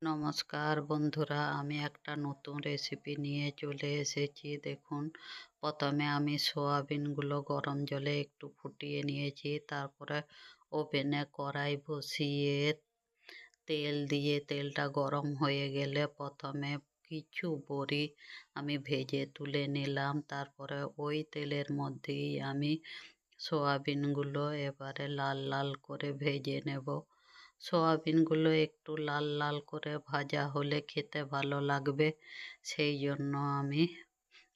নমস্কার বন্ধুরা, আমি একটা নতুন রেসিপি নিয়ে চলে এসেছি। দেখুন, প্রথমে আমি সোয়াবিনগুলো গরম জলে একটু ফুটিয়ে নিয়েছি। তারপরে ওভেনে কড়াই বসিয়ে তেল দিয়ে তেলটা গরম হয়ে গেলে প্রথমে কিছু বড়ি আমি ভেজে তুলে নিলাম। তারপরে ওই তেলের মধ্যেই আমি সোয়াবিনগুলো এবারে লাল লাল করে ভেজে নেব। সোয়াবিনগুলো একটু লাল লাল করে ভাজা হলে খেতে ভালো লাগবে, সেই জন্য আমি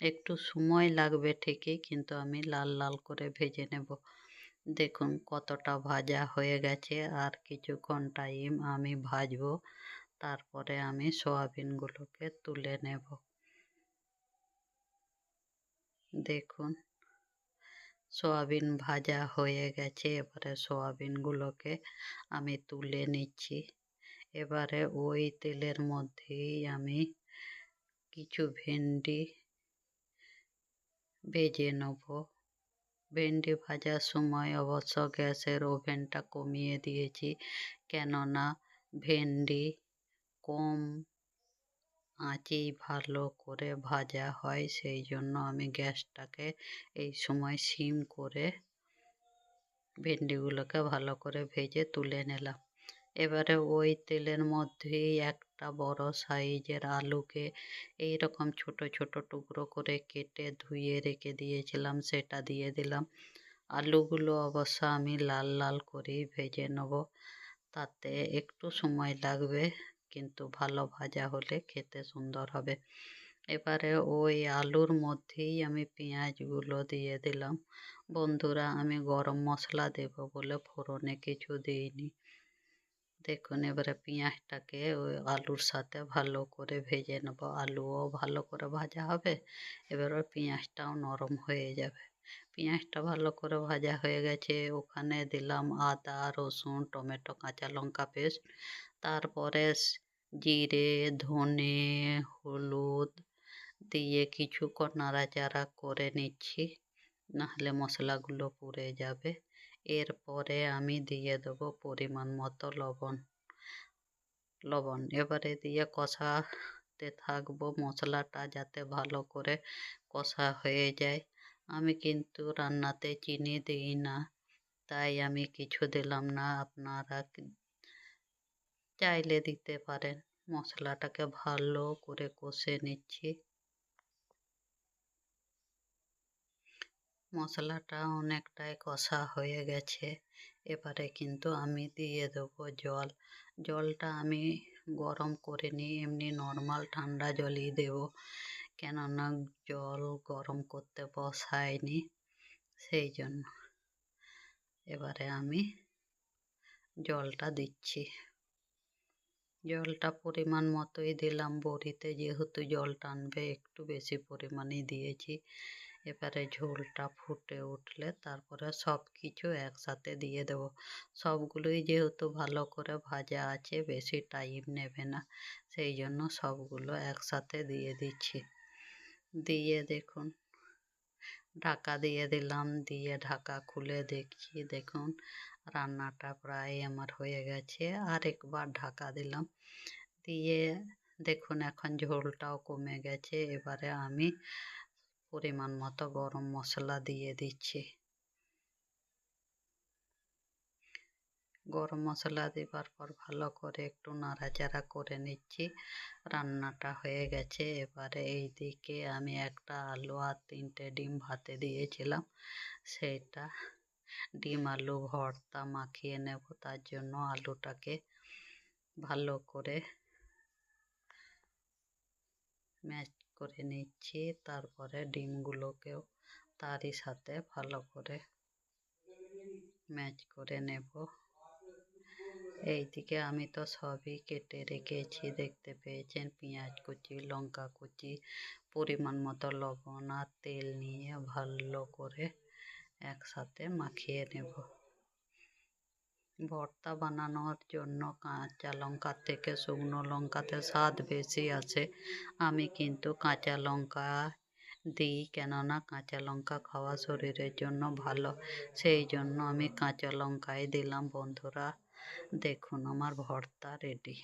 একটু সময় লাগবে ঠিকই, কিন্তু আমি লাল লাল করে ভেজে নেব। দেখুন কতটা ভাজা হয়ে গেছে, আর কিছুক্ষণ টাইম আমি ভাজবো। তারপরে আমি সোয়াবিনগুলোকে তুলে নেব। দেখুন সোয়াবিন ভাজা হয়ে গেছে, এবারে সোয়াবিনগুলোকে আমি তুলে নিচ্ছি। এবারে ওই তেলের মধ্যেই আমি কিছু ভেন্ডি ভেজে নেব। ভেন্ডি ভাজার সময় অবশ্য গ্যাসের ওভেনটা কমিয়ে দিয়েছি, কেননা ভেন্ডি কম আঁচেই ভালো করে ভাজা হয়, সেই জন্য আমি গ্যাসটাকে এই সময় সিম করে ভেন্ডিগুলোকে ভালো করে ভেজে তুলে নিলাম। এবারে ওই তেলের মধ্যেই একটা বড় সাইজের আলুকে এই রকম ছোট ছোট টুকরো করে কেটে ধুয়ে রেখে দিয়েছিলাম, সেটা দিয়ে দিলাম। আলুগুলো অবশ্য আমি লাল লাল করেই ভেজে নেব, তাতে একটু সময় লাগবে, কিন্তু ভালো ভাজা হলে খেতে সুন্দর হবে। এবারে ওই আলুর মধ্যেই আমি পেঁয়াজগুলো দিয়ে দিলাম। বন্ধুরা, আমি গরম মশলা দেব বলে ফোড়নে কিছু দিইনি। দেখুন এবারে পেঁয়াজটাকে ওই আলুর সাথে ভালো করে ভেজে নেব। আলুও ভালো করে ভাজা হবে, এবার ওই পেঁয়াজটাও নরম হয়ে যাবে। পেঁয়াজটা ভালো করে ভাজা হয়ে গেছে, ওখানে দিলাম আদা রসুন টমেটো কাঁচা লঙ্কা পেস্ট। তারপরে জিরে ধনে হলুদ দিয়ে কিছুক্ষণ নাড়াচাড়া করে নিচ্ছি, নাহলে মশলাগুলো পুড়ে যাবে। এরপরে আমি দিয়ে দেবো পরিমাণ মতো লবণ। এবারে দিয়ে কষাতে থাকবো মশলাটা যাতে ভালো করে কষা হয়ে যায়। আমি কিন্তু রান্নাতে চিনি দিই না, তাই আমি কিছু দিলাম না, আপনারা চাইলে দিতে পারেন। মশলাটাকে ভালো করে কষে নিচ্ছি। মশলাটা অনেকটাই কষা হয়ে গেছে, এবারে কিন্তু আমি দিয়ে দেবো জল। জলটা আমি গরম করে নিই, এমনি নর্মাল ঠান্ডা জলই দেব, কেননা জল গরম করতে বসাইনি, সেই জন্য। এবারে আমি জলটা দিচ্ছি। জলটা পরিমাণ মতোই দিলাম, বড়িতে যেহেতু জল টানবে একটু বেশি পরিমাণেই দিয়েছি। এবারে ঝোলটা ফুটে উঠলে তারপরে সব কিছু একসাথে দিয়ে দেব। সবগুলোই যেহেতু ভালো করে ভাজা আছে, বেশি টাইম নেবে না, সেই জন্য সবগুলো একসাথে দিয়ে দিচ্ছি। দিয়ে দেখুন ঢাকা দিয়ে দিলাম, দিয়ে ঢাকা খুলে দেখছি, দেখুন রান্নাটা প্রায় আমার হয়ে গেছে। আর একবার ঢাকা দিলাম, দিয়ে দেখুন এখন ঝোলটাও কমে গেছে। এবারে আমি পরিমাণ মতো গরম মশলা দিয়ে দিচ্ছি। গরম মশলা দেবার পর ভালো করে একটু নাড়াচাড়া করে নিচ্ছি। রান্নাটা হয়ে গেছে। এবারে এই দিকে আমি একটা আলু আর 3টে ডিম ভাতে দিয়েছিলাম, সেটা ডিম আলু ভর্তা মাখিয়ে নেব। তার জন্য আলুটাকে ভালো করে ম্যাশ করে নিচ্ছি, তারপরে ডিমগুলোকেও তারই সাথে ভালো করে ম্যাশ করে নেব। এইদিকে আমি তো সবই কেটে রেখেছি, দেখতে পেয়েছেন, পেঁয়াজ কুচি লঙ্কা কুচি পরিমাণ মতো লবণ আর তেল নিয়ে ভালো করে একসাথে মাখিয়ে নেব। ভর্তা বানানোর জন্য কাঁচা লঙ্কার থেকে শুকনো লঙ্কাতে স্বাদ বেশি আছে। আমি কিন্তু কাঁচা লঙ্কা দিই, কেননা কাঁচা লঙ্কা খাওয়া শরীরের জন্য ভালো, সেই জন্য আমি কাঁচা লঙ্কাই দিলাম। বন্ধুরা দেখুন আমার ভর্তা রেডি।